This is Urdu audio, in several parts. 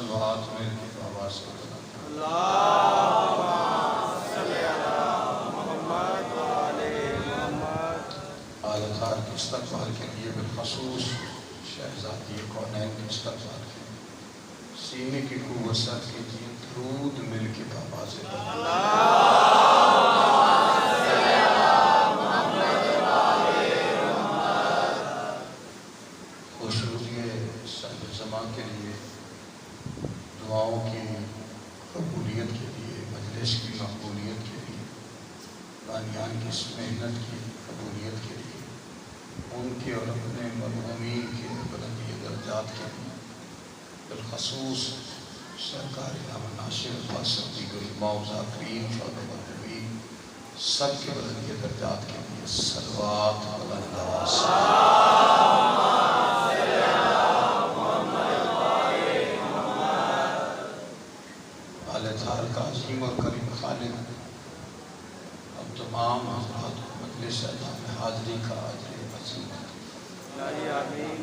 صلوات میں کی آواز سے اللہم صلی علی محمد و آل محمد۔ آلتار کے استقبال کے لیے بالخصوص شہزادی کونین کے استقبال کے لیے سینے کی قوت سر کیجیے، درود مل کے آواز سے خوش رویے صاحب زمان کے لیے، دعاؤں کی قبولیت کے لیے، مجلس کی مقبولیت کے لیے، بانیان کی اس محنت کی قبولیت کے لیے، ان کے اور اپنے مرحومین کے بلندی درجات کے لیے، بالخصوص سرکار امام ناصر فاصل دیگر امام ذاکرین فاطر مرحومین سب کے بلندی درجات کے لیے صلوات بلند آواز سے آلتار کا عظیم اور کریم خالق اب تمام حضرات کو مجلس اعظم میں حاضری کا اجر عظیم آمین۔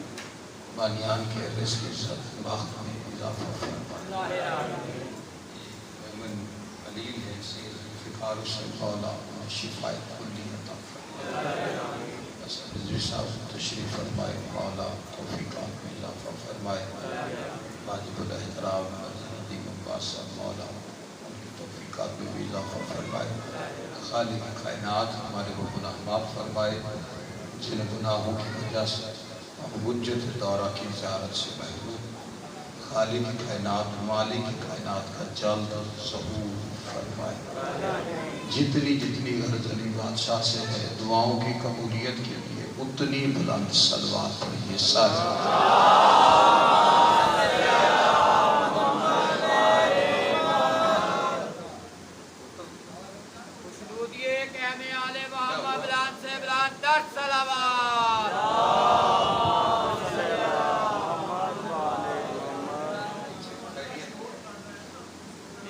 بانیان کے رزق عزت باخت میں اضافہ فرمائے۔ مومن علیل ہے سید فکار حسین مولا شفاء کلی عطا فرمائے۔ بس رضوی صاحب تشریف فرمائے، مولا توفیقات میں اضافہ فرمائے۔ واجب الاحترام حضرت عباس صاحب مولا ان کی توفیقات میں بھی اضافہ فرمائے۔ خالق کائنات ہمارے کو گناہ معاف فرمائے، جن گناہوں کی وجہ سے ہم حجت دورہ کی زیارت سے محروم، خالق کائنات مالک کائنات کا جلد ظہور فرمائے۔ جتنی غرض علی بادشاہ سے ہے دعاؤں کی قبولیت کے لیے اتنی بلند صلوات پڑھیے سارے۔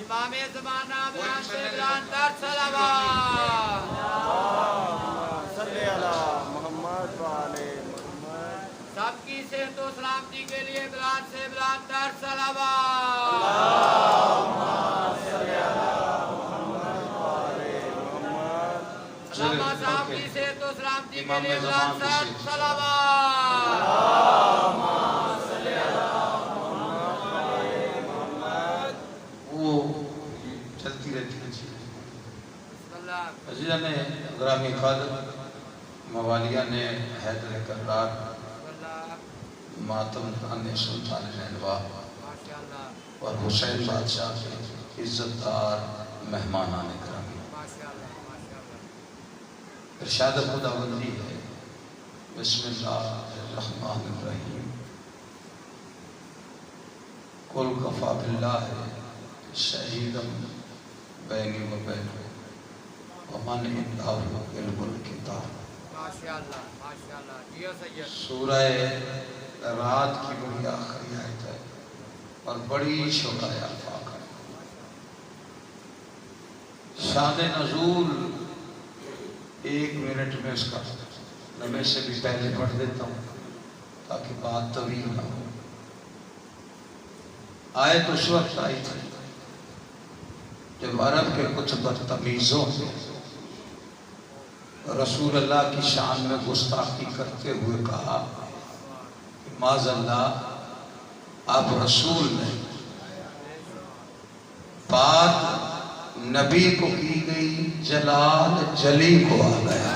امام زمانہ بلند سے بلند در صلوات۔ صلی علی محمد و آل محمد۔ سب کی صحت و سلامتی کے لیے بلند سے بلند در صلوات۔ صلی علی محمد و آل محمد۔ علامہ صاحب کی صحت و سلامتی کے لیے بلند در صلوات۔ چلتی رہتی ہے عزیزہ نے گرامی خادم موالیہ نے حیدر کرار ماتم خان سلطان نینوا اور حسین بادشاہ کے عزت دار مہمانان گرامی ارشاد خداوندی ہے بسم اللہ الرحمن الرحیم قل کفا باللہ شہیدم بینی و بینہ ومن عنده علم الکتاب۔ سورہ رات کی بڑی آخری آیت ہے اور بڑی شوقہ آفاق ہے۔ شان نزول 1 منٹ میں اس کا نمے سے بھی پہلے پڑھ دیتا ہوں تاکہ بات طویل نہ ہو۔ آیت اس وقت آئی تھی جب عرب کے کچھ بدتمیزوں رسول اللہ کی شان میں گستاخی کرتے ہوئے کہا کہ معاذ اللہ آپ رسول نہیں، بات نبی کو کی گئی جلال جلی کو آ گیا۔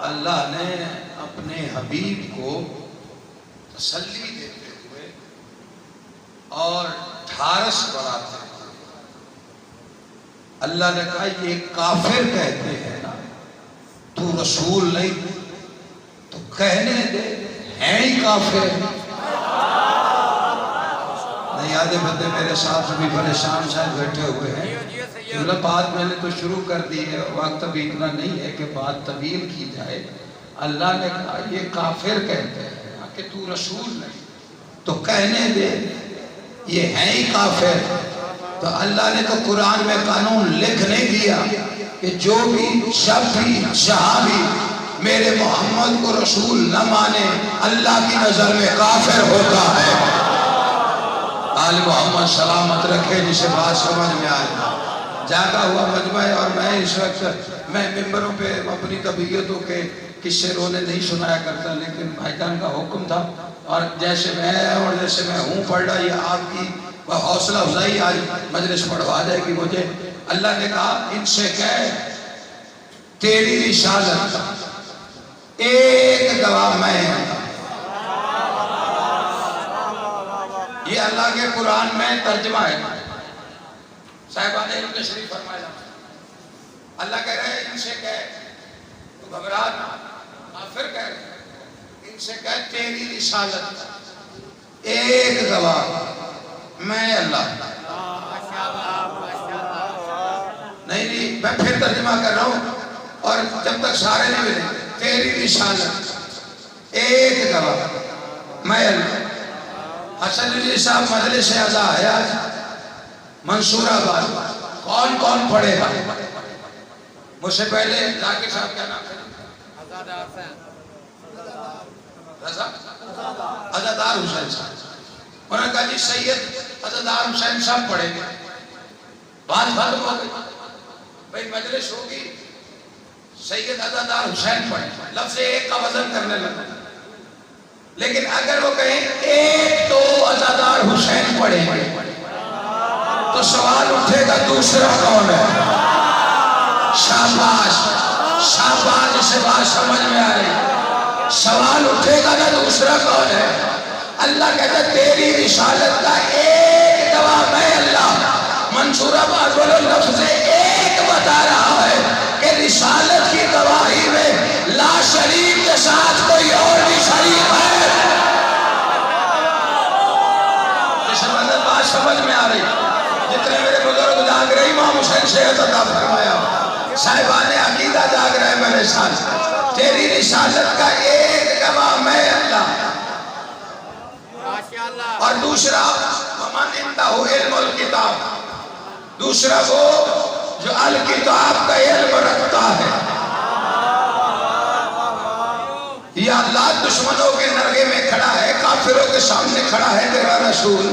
اللہ نے اپنے حبیب کو تسلی دیتے ہوئے اور ڈھارس بڑھاتے ہیں۔ اللہ نے کہا یہ کافر کہتے ہیں نا تو رسول نہیں تو کہنے دے ہیں ہی کافر۔ نہیں آدھے بندے میرے ساتھ بھی پریشان شاید بیٹھے ہوئے ہیں کہ بات میں نے تو شروع کر دی ہے، وقت ابھی اتنا نہیں ہے کہ بات طویل کی جائے۔ اللہ نے کہا یہ کافر کہتے ہیں کہ تو رسول نہیں تو کہنے دے یہ ہیں ہی کافر۔ تو اللہ نے تو قرآن میں قانون لکھ نہیں دیا کہ جو بھی جب بھی جہاں بھی میرے محمد کو رسول نہ مانے اللہ کی نظر میں کافر ہوتا ہے۔ آل محمد سلامت رکھے، جسے بات سمجھ میں آئے۔ جاگا ہوا مجمع ہے، اور میں اس وقت میں ممبروں پہ اپنی طبیعتوں کے قصے رونے نہیں سنایا کرتا، لیکن بھائی جان کا حکم تھا، اور جیسے میں ہوں پڑھ رہا، یہ آپ کی حوصلہ افزائی آج مجلس پڑھوا جائے گی مجھے۔ اللہ نے کہا ان سے کہے تیری رسالت کا ایک گواہ میں ہوں۔ یہ اللہ کے قرآن میں ترجمہ ہے، صاحبان علم تشریف فرمایا۔ اللہ کہہ رہے ہیں ان سے کہے، تو گھبرا نہ، کافر کہہ رہے ہیں ان سے کہے تیری رسالت ایک گواہ میں اللہ۔ نہیں میں پھر ترجمہ کر رہا ہوں، اور جب تک سارے نہیں ملے، تیری رسالت ایک گواہ میں اللہ۔ حسن علی صاحب مجلس اعزا ہے آج منصور آباد، کون کون پڑھے گا؟ مجھ سے پہلے ذاکر صاحب کیا نام ہے؟ عزادار حسین صاحب۔ انہوں نے کہا جی سید عزادار حسین صاحب پڑھیں گے، بات ختم ہو گئی، بھئی مجلس ہوگی سید عزادار حسین پڑھیں، لفظ ایک کا وزن کرنے لگا۔ لیکن اگر وہ کہیں ایک تو عزادار حسین پڑھیں گے، تو سوال اٹھے گا دوسرا کون ہے؟ شاباش شاباش، اسے بات سمجھ میں آ رہی۔ سوال اٹھے گا نا دوسرا کون ہے؟ اللہ کہتا ہے تیری رسالت کا ایک گواہ میں اللہ۔ منصور آباد والوں لفظ ایک بتا رہا ہے کہ رسالت کی گواہی میں لا شریک کے ساتھ کوئی اور بھی شریک ہے۔ بات سمجھ میں آ رہی؟ جتنے میرے بزرگ جاگ رہے، امام حسین سے عطا فرمایا، صاحبان عقیدہ جاگ رہے میرے ساتھ، تیری رسالت کا ایک گواہ میں اللہ۔ اور دوسرا ومن عنده علم الکتاب، دوسرا وہ جو الکتاب کا علم رکھتا ہے۔ یا اللہ دشمنوں کے نرغے میں کھڑا ہے، کافروں کے سامنے کھڑا ہے تیرا رسول،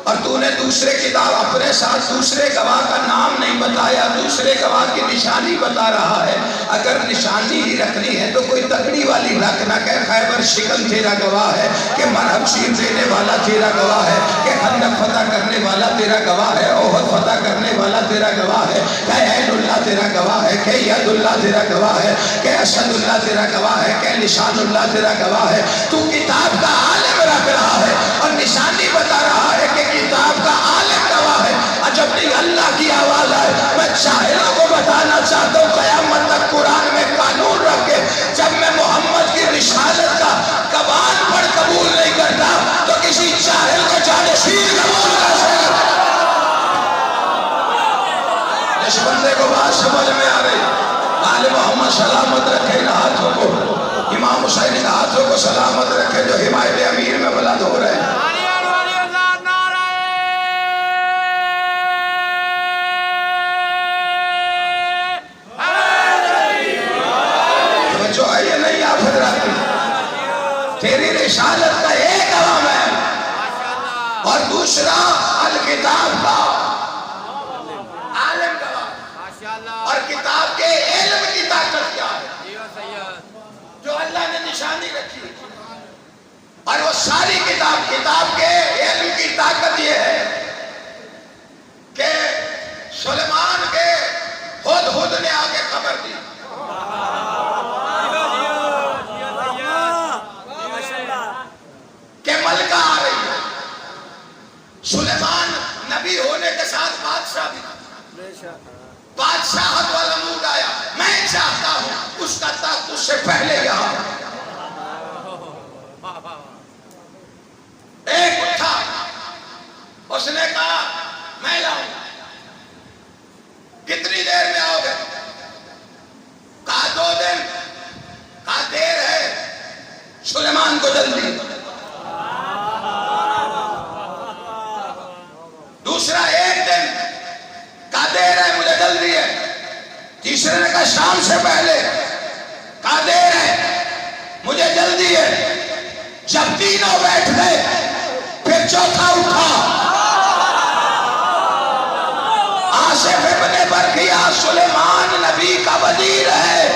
اور تو نے دوسرے کتاب اپنے ساتھ دوسرے گواہ کا نام نہیں بتایا، دوسرے گواہ کی نشانی بتا رہا ہے۔ اگر نشانی ہی رکھنی ہے تو کوئی تکڑی والی رکھ نہ، کہ خیبر شکن تیرا گواہ ہے، کہ مرہم شیر دینے والا تیرا گواہ ہے، کہ خندق فتح کرنے والا تیرا گواہ ہے، احد فتح کرنے والا تیرا گواہ ہے، کہ عین اللہ تیرا گواہ ہے، کہ ید اللہ تیرا گواہ ہے، کہ اسد اللہ تیرا گواہ ہے، کہ لسان اللہ تیرا گواہ ہے۔ تو کتاب کا عالم رکھ رہا ہے اور نشانی بتا رہا ہے کہ کتاب کا عالم گواہ ہے۔ جب نہیں اللہ کی آواز آئے، میں جاہلوں کو بتانا چاہتا ہوں قیامت تک قرآن میں قانون رکھ کے، جب میں محمد کی رسالت کا زبان پر قبول نہیں کرتا تو کسی جاہل کو جانشین قبول کر سکتا۔ جس بندے کو بات سمجھ میں آ رہی، آل محمد سلامت رکھے ان ہاتھوں کو، امام حسین ان ہاتھوں کو سلامت رکھے جو حمایت امیر میں بلند ہو رہے ہیں۔ تیری رسالت کا ایک گواہ ہے، اور دوسرا الکتاب کا عالم گواہ۔ اور کتاب کے علم کی طاقت کیا ہے جو اللہ نے نشانی رکھی، اور وہ ساری کتاب کے علم کی طاقت یہ ہے کہ سلیمان کے ہدہد نے آگے خبر دی، کہ ملکہ آ رہی ہے۔ سلیمان نبی ہونے کے ساتھ بادشاہ بھی تھا، بادشاہت والا موڈ آیا، میں چاہتا ہوں اس کا تخت اس سے پہلے یہاں۔ ایک اٹھا، اس نے کہا میں لاؤں، کتنی دیر میں آؤ گے؟ کہا 2 دن، کہا دیر ہے، سلیمان کو جلدی۔ دوسرا 1 دن، کہا دیر ہے مجھے جلدی ہے۔ تیسرے نے کہا شام سے پہلے، کہا دیر ہے، مجھے جلدی ہے۔ جب تینوں بیٹھ گئے پھر چوتھا اٹھا، آصف ابن برقیہ سلیمان نبی کا وزیر ہے۔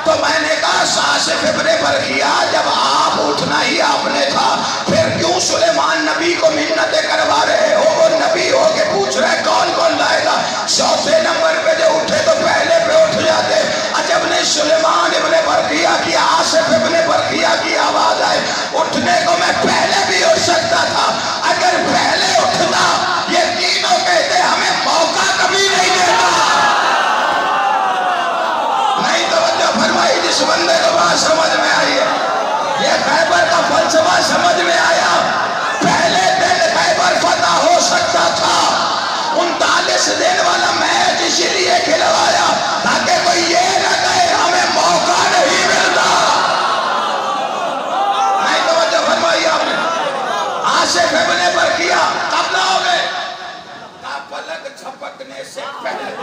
تو میں نے کہا آصف ابن برقیہ جب آپ اٹھنا ہی آپ نے تھا، پھر کیوں سلیمان نبی کو منتیں کروا رہے ہو؟ وہ نبی ہو کے پوچھ رہے کون کون لائے گا؟ چوتھے نمبر پہ جو اٹھے تو پہلے پہ اٹھ جاتے۔ جب نے سلیمان ابن برقیہ کی، آصف ابن برقیہ کی آواز آئے، اٹھنے کو میں پہلے بھی اٹھ سکتا تھا۔ اگر پہلے اٹھتا یہ تینوں کہتے ہمیں موقع کبھی نہیں دیتا۔ نہیں توجہ فرمائی جس بندے کو بات سمجھ میں آئی ہے، یہ خیبر کا فلسفہ سمجھ میں آیا۔ پہلے دن خیبر فتح ہو سکتا تھا۔ 39 دن والا میچ اسی لیے کھلوایا تاکہ کوئی یہ نہ کہے ہمیں موقع نہیں ملتا۔ نہیں توجہ فرمائی آپ نے۔ آصف ابن برقیہ کب نہ ہو گئے؟ پلک جھپکنے سے پہلے،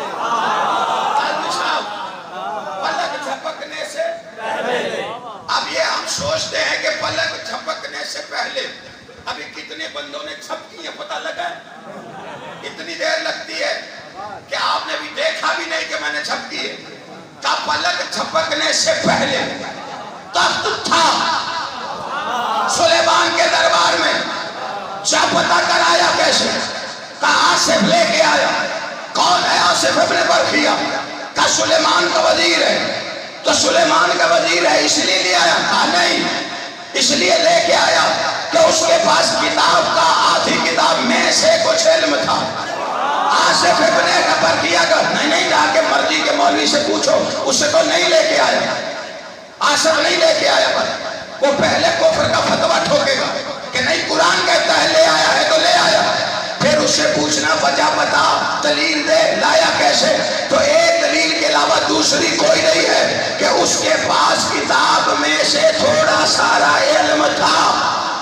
پلک جھپکنے سے پہلے۔ اب یہ ہم سوچتے ہیں کہ پلک جھپکنے سے پہلے ابھی کتنے بندوں نے جھپکی ہے پتہ لگا ہے؟ اتنی دیر لگتی ہے کہ آپ نے بھی دیکھا بھی نہیں کہ میں نے جھپکی ہے۔ کہا پلک جھپکنے سے پہلے تخت تھا سلیمان کے دربار میں۔ جا پتہ کرایا کیسے؟ کہا آصف لے کے آیا۔ کون ہے آصف ابن برقیہ؟ کہا سلیمان کا وزیر ہے۔ تو سلیمان کا وزیر ہے اس لیے لے آیا؟ کہا نہیں، اس لیے لے کے آیا کہ اس کے پاس کتاب کا آدھی کتاب میں سے کچھ علم تھا۔ آصف ابن برقیہ کا نہیں جا کے مرضی کے مولوی سے پوچھو، اس سے تو نہیں لے کے آیا۔ آصف نہیں لے کے آیا، وہ پہلے کفر کا فتویٰ ٹھوکے گا کہ نہیں قرآن کہتا ہے لے آیا ہے تو لے آیا۔ پھر اس سے پوچھنا وجہ بتا، دلیل دے، لایا کیسے؟ تو ایک دلیل کے علاوہ دوسری کوئی نہیں ہے کہ اس کے پاس کتاب میں سے تھوڑا سارا علم تھا۔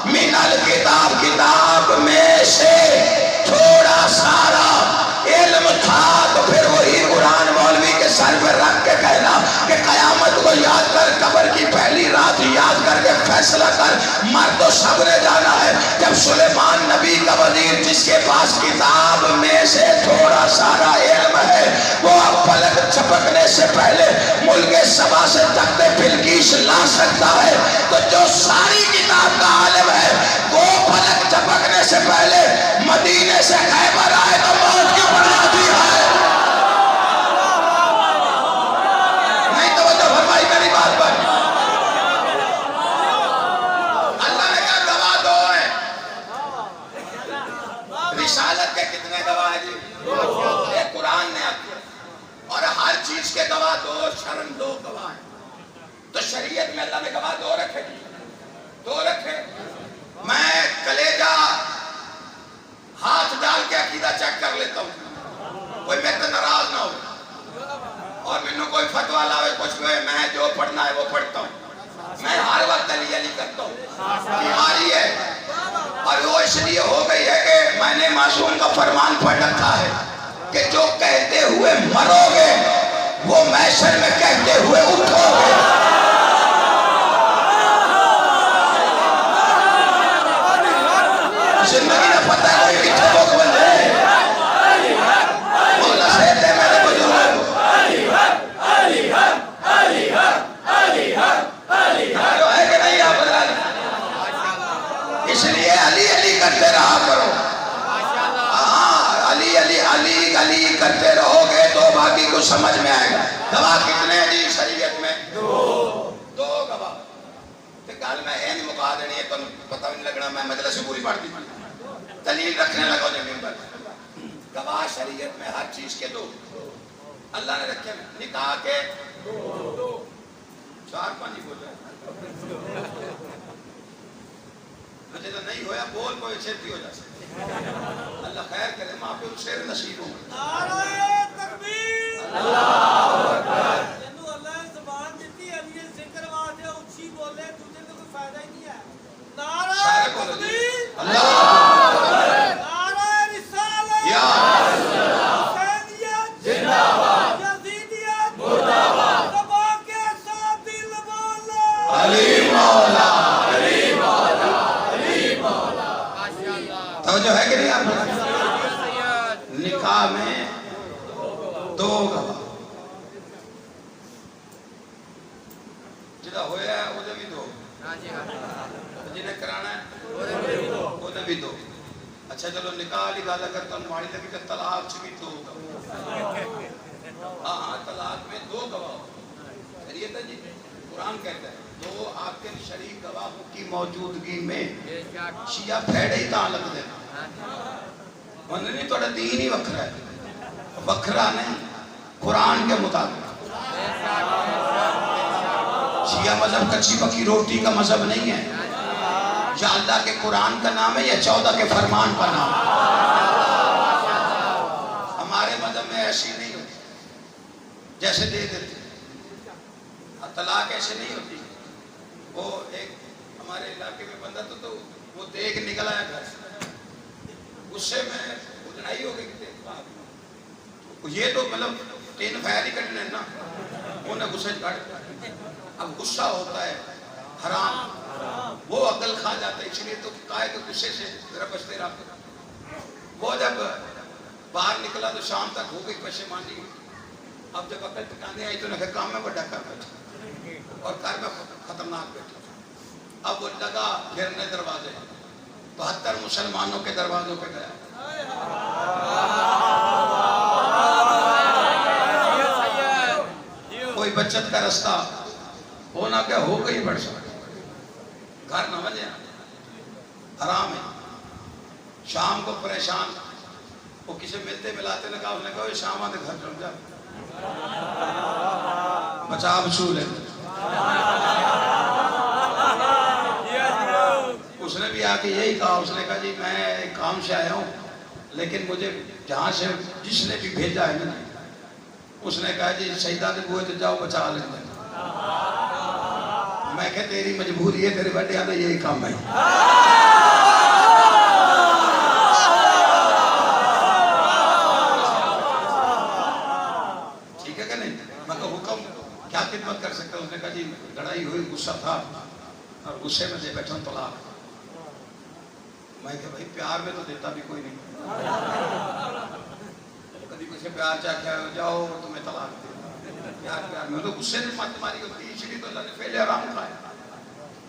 من الکتاب، کتاب میں سے تھوڑا سارا علم تھا۔ تو پھر وہی قرآن مولوی کے سر پر رکھ کے کہنا کہ قیامت کو یاد کر، قبر کی پہلی رات یاد کر کے فیصلہ کر، مر تو سب نے جانا ہے۔ جب سلیمان نبی کا وزیر جس کے پاس کتاب میں سے تھوڑا سارا علم ہے، وہ اب پلک جھپکنے سے پہلے ملک سبا سے تخت بلقیس لا سکتا ہے، تو جو ساری کتاب کا عالم ہے وہ پلک جھپکنے سے پہلے مدینے سے خیبر آئے تو موت کی پڑ جاتی ہے۔ نہیں توجہ فرمائی میری بات پر۔ اللہ نے کہا گواہ دو ہیں۔ رسالت کے کتنے گواہ ہیں جی؟ ایک قرآن نے اور ہر چیز کے گواہ دو، شرم دو گواہ ہیں۔ تو شریعت میں اللہ نے گواہ دو رکھے، دو رکھے۔ میں کلیجہ ہاتھ ڈال کے عقیدہ چیک کر لیتا ہوں، کوئی میرے سے ناراض نہ ہو، اور میں کوئی فتویٰ لاوے کچھ کوئی، میں جو پڑھنا ہے وہ پڑھتا ہوں۔ میں ہر وقت علی علی کرتا ہوں، بیماری ہے، اور وہ اس لیے ہو گئی ہے کہ میں نے معصوم کا فرمان پڑھ رکھا ہے کہ جو کہتے ہوئے مرو گے وہ محشر میں کہتے ہوئے اٹھو گے۔ زندگی نہ پتہ ہے کوئی کتنے لوگ بن جائے، مولا سہتے ہیں میرے بزرگوں کو، جو ہے کہ نہیں آپ بتا دیں۔ اس لیے علی علی کرتے رہا کرو۔ ہاں علی علی علی علی کرتے رہو گے تو باقی کو سمجھ میں آئے گا۔ گواہ کتنے ہیں جی شریعت میں؟ دو گواہ۔ کہ گل میں یہ نہیں مکا دینی ہے تو پتہ نہیں لگنا میں مجلس سے پوری پڑھ دی، دلیل رکھنے لگا جو ممبر۔ گواہ شریعت میں ہر چیز کے دو اللہ نے رکھے، نکاح کے دو، چار پانی بول رہے مجھے تو نہیں ہویا، بول کوئی چھتی ہو جا سکتے۔ اللہ خیر کرے، ماں پہ شیر نصیب ہوں۔ نعرہ تکبیر، اللہ اکبر۔ جنہوں اللہ نے زبان دیتی ہے علی ذکر واسطے اچھی بولے، تجھے تو کوئی فائدہ ہی نہیں ہے۔ نعرہ تکبیر، اللہ اکبر، نعرہ رسالت، یا حسینیت زندہ باد، یزیدیت مردہ باد، دبا کے ساتھ دل دو گواہ جڑا ہویا ہے وہ بھی دو جنہیں کرانا ہے وہ بھی دو. اچھا چلو نکاح والی گل اگر تمہیں ماڑی لگی تو طلاق چ بھی دو گواہ. ہاں طلاق میں دو گواہ شریعت ہے جی. قرآن کہتا ہے دو عاقل شریک گواہوں کی موجودگی میں شیعہ پھیڑے ہی تاں لگ دینا. انہوں نے تھوڑا دین ہی وکھرا ہے. وکھرا نہیں قرآن کے مطابق. شیعہ مذہب کچی پکی روٹی کا مذہب نہیں ہے. یا اللہ کے قرآن کا نام ہے یا 14 کے فرمان کا نام ہے. ہمارے مذہب میں ایسی نہیں ہوتی جیسے دے دیتے. طلاق ایسے نہیں ہوتی. وہ ایک ہمارے علاقے میں بندہ تو وہ دیکھ نکل آیا گھر سے. غصے میں لڑائی ہو گئی. یہ تو مطلب 3 فائر ہی کٹنے نا. انہیں غصے کٹ. اب غصہ ہوتا ہے حرام. وہ عقل کھا جاتا ہے. اس لیے تو کہا ہے کہ غصے سے ذرا بچتے رہا. وہ جب باہر نکلا تو شام تک ہو گئی پشیمانی. اب جب عقل ٹکانے آئی تو نے کہا کام میں بڑا کر بیٹھا اور گھر میں خطرناک بیٹھا. اب وہ لگا گھرنے دروازے. 72 مسلمانوں کے دروازوں پہ گیا. کوئی بچت کا رستہ ہونا کیا ہو گئی بڑھ سکتا. گھر نہ بجے حرام ہے. شام کو پریشان وہ کسی ملتے ملاتے نے کہا. اس نے کہا یہ شام آتے گھر چل جا بچا بچول ہے. اس نے بھی آ کے یہی کہا. اس نے کہا جی میں ایک کام سے آیا ہوں لیکن مجھے جہاں سے جس نے بھی بھیجا ہے نا اس نے کہا جی شہیدہ کے بوئے تو جاؤ بچا لیں گے. میں کہ تیری مجبوری ہے. تیرے بیٹے آنے یہی کام ہے. ٹھیک ہے کہ نہیں. میں کہ حکم کیا خدمت کر سکتا. اس نے کہا جی لڑائی ہوئی غصہ تھا اور غصے میں دے بیٹھا ہوں طلاق. میں کہ بھائی پیار میں تو دیتا بھی کوئی نہیں. کبھی کچھ پیار چاہتا ہے جاؤ تمہیں طلاق دے. پیار پیار میں تو غصے میں مت ماری ہوتی. اس لیے تو اللہ نے پہلے آرام کھایا.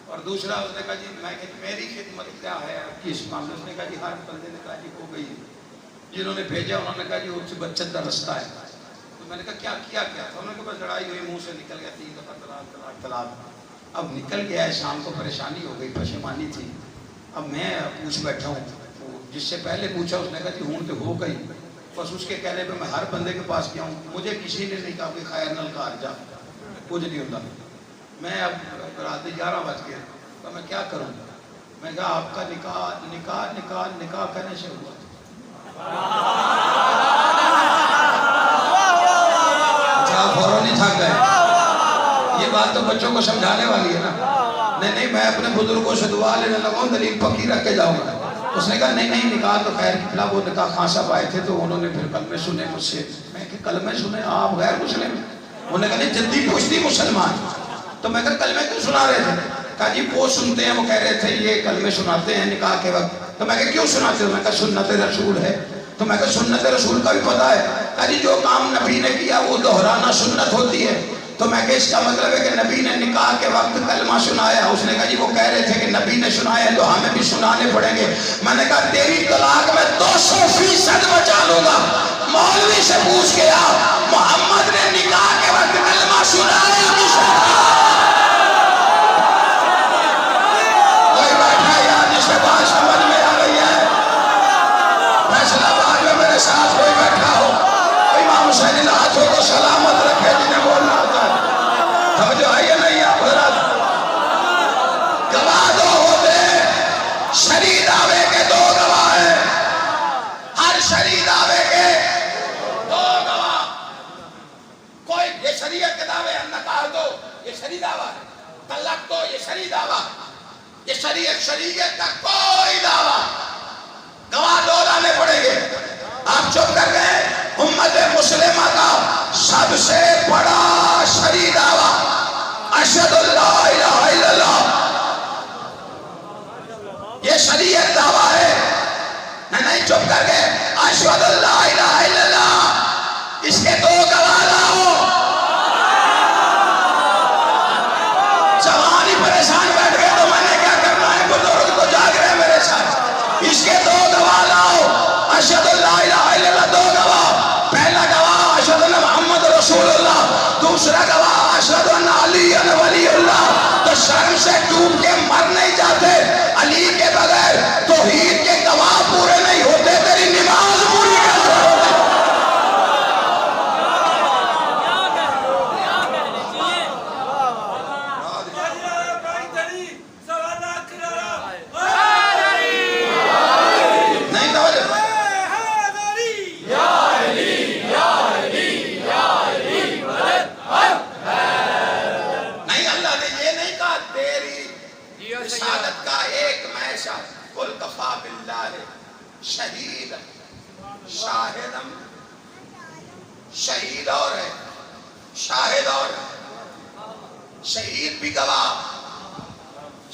اور دوسرا اس نے کہا جی میں کہ میری خدمت کیا ہے کس معاملے. اس نے کہا جی ہر بندے نے کہا جی ہو گئی. جنہوں نے بھیجا انہوں نے کہا جی ان سے بچت کا رستہ ہے. تو میں نے کہا کیا تھا. انہوں نے کہا بس لڑائی ہوئی منہ سے نکل گیا 3 دفعہ طلاق طلاق طلاق. اب نکل گیا ہے. شام کو پریشانی ہو گئی پشیمانی تھی. اب میں پوچھ بیٹھا ہوں. جس سے پہلے پوچھا اس نے کہا جی ہوں تو ہو گئی. بس اس کے کہنے پہ میں ہر بندے کے پاس گیا ہوں. مجھے کسی نے نہیں کہا کہ خیر نل کار جا کچھ نہیں ہوتا. میں اب رات 11 بج گئے تو میں کیا کروں. میں کہا آپ کا نکاح نکاح نکاح نکاح کہنے سے ہوا. اچھا فوراً نہیں تھک گئے. یہ بات تو بچوں کو سمجھانے والی ہے نا. نہیں میں اپنے بزرگوں سے دعا لینے لگا ہوں. دلیل پکی رکھ کے جاؤں گا. اس نے کہا نہیں نکاح تو خیر کیا. وہ نکاح خان صاحب آئے تھے تو انہوں نے پھر کلمے سنے مجھ سے. میں کہ کلمے سنے آپ غیر مسلم. انہوں نے کہا نہیں جدی پوچھتی مسلمان. تو میں کہا کلمے کیوں سنا رہے تھے. کہا جی وہ سنتے ہیں. وہ کہہ رہے تھے یہ کلمے سناتے ہیں نکاح کے وقت. تو میں کہا کیوں سناتے ہو. میں کہا سنت رسول ہے. تو میں کہا سنت رسول کا بھی پتہ ہے. کہا جی جو کام نبی نے کیا وہ دہرانا سنت ہوتی ہے. تو میں کہ اس کا مطلب ہے کہ نبی نے نکاح کے وقت کلمہ سنایا. اس نے کہا جی وہ کہہ رہے تھے کہ نبی نے سنایا تو ہمیں بھی سنانے پڑیں گے. میں نے کہا تیری طلاق میں 200% بچا لوں گا. مولوی سے پوچھ کے آ محمد نے نکاح کے وقت کلمہ سنایا کس نے. کوئی بیٹھا یار جس سے بات سمجھ میں آ گئی ہے. فیصلہ آباد میں میرے ساتھ کوئی بیٹھا ہو. امام حسین ان ہاتھوں کو سلامت رکھے جنہیں بولنا ہوتا ہے. سمجھو آئیے نہیں آپ حضرات. گواہ 2 ہوتے ہیں. شرعی دعوے کے 2 گواہ ہیں. ہر شرعی دعوے کے 2 گواہ. کوئی یہ شریعت کے دعوے ہیں. نکاح دو یہ شرعی دعویٰ ہے. طلاق دو یہ شرعی دعویٰ. یہ شریعت کا کوئی دعویٰ. گواہ 2 لانے پڑیں گے. آپ چپ کر گئے. امت مسلمہ کا سب سے بڑا شرعی دعویٰ اشہد اللہ الہ الا اللہ. یہ شریعت دعویٰ ہے. نہیں چپ کر گئے. اشہد اللہ الہ الا اللہ. اس کے 2 دوسرا گواہ اشہد ان علی ولی اللہ، تو شرم سے ڈوب کے مر نہیں جاتے. علی کے بغیر توحید کے گواہ پورے نہیں ہوتے، تیری نماز پوری کیسے ہوتی؟ رسالت کا ایک میشہ قل کفا باللہ شہید شاہدم، شہید اور ہے شاہد اور ہے، شہید بھی گواہ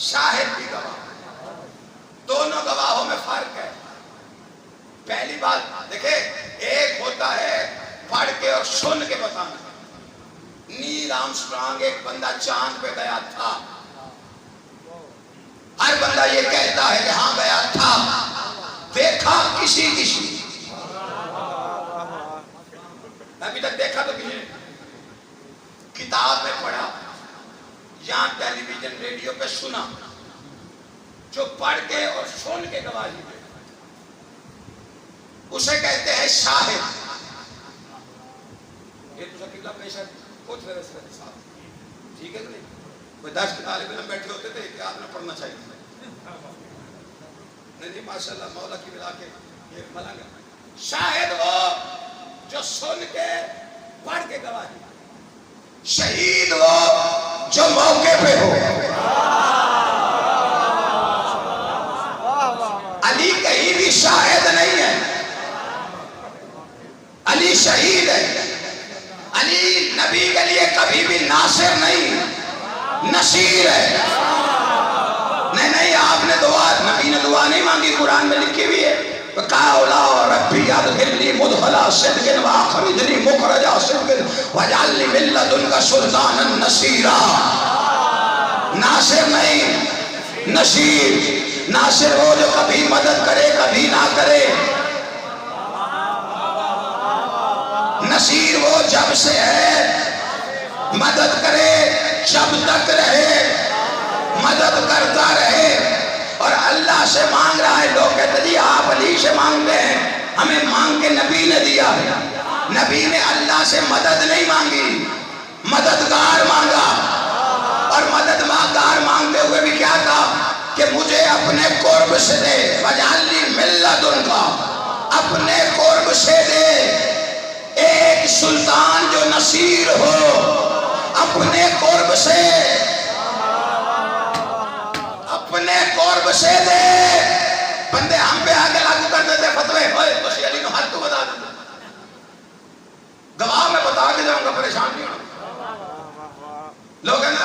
شاہد بھی گواہ، دونوں گواہوں میں فرق ہے. پہلی بات دیکھیں، ایک ہوتا ہے پڑھ کے اور سن کے بتانا. نیل آرمسٹرانگ ایک بندہ چاند پہ گیا تھا، ہر بندہ یہ کہتا ہے کہ ہاں گیا تھا، دیکھا کسی ابھی تک دیکھا تو کسی نے کتاب میں پڑھا یا ٹیلی ویژن ریڈیو پہ سنا. جو پڑھ کے اور سن کے گواہی دے اسے کہتے ہیں شاہد. یہ تو قبلہ پیشہ کچھ ٹھیک ہے کہ نہیں؟ کوئی 10 کے طالب علم بیٹھے ہوتے تھے کہ آپ نے پڑھنا چاہیے. نہیں ماشاءاللہ مولا کی ملا کے یہ ملنگ ہے. شاہد وہ جو سن کے پڑھ کے گواہی، شہید وہ جو موقع پہ ہو. علی کہیں بھی شاہد نہیں ہے، علی شہید ہے. علی نبی کے لیے کبھی بھی ناصر نہیں، نصیر ہے. نہیں آپ نے دعا، نبی نے دعا نہیں مانگی، قرآن میں لکھی ہوئی ہے وَقَالَ رَبِّ ادْخِلْنِي مُدْخَلَ صِدْقٍ وَأَخْرِجْنِي مُخْرَجَ صِدْقٍ وَاجْعَل لِّي مِن لَّدُنْكَ سُلْطَانًا نَصِيرًا. ناصر نہیں، نصیر. ناصر وہ جو کبھی مدد کرے کبھی نہ کرے، نصیر وہ جب سے ہے مدد کرے، جب تک رہے مدد کرتا رہے. اور اللہ سے مانگ رہا ہے. لوگ کہتے جی آپ علی سے مانگتے ہیں، ہمیں مانگ کے نبی نے دیا. نبی نے اللہ سے مدد نہیں مانگی، مددگار مانگا. اور مددگار مانگتے ہوئے بھی کیا کہا کہ مجھے اپنے قرب سے دے. وَاجْعَل لِّي مِن لَّدُنْكَ، اپنے قرب سے دے. ایک سلطان جو نصیر ہو اپنے قرب سے، اپنے قرب سے دے. بندے ہم پہ آگے لاگو کر دیتے فتوے، بس علی نے حد تو بتا دیتے. گواہ میں بتا کے جاؤں گا، پریشان نہیں ہونا. لوگ ہیں نا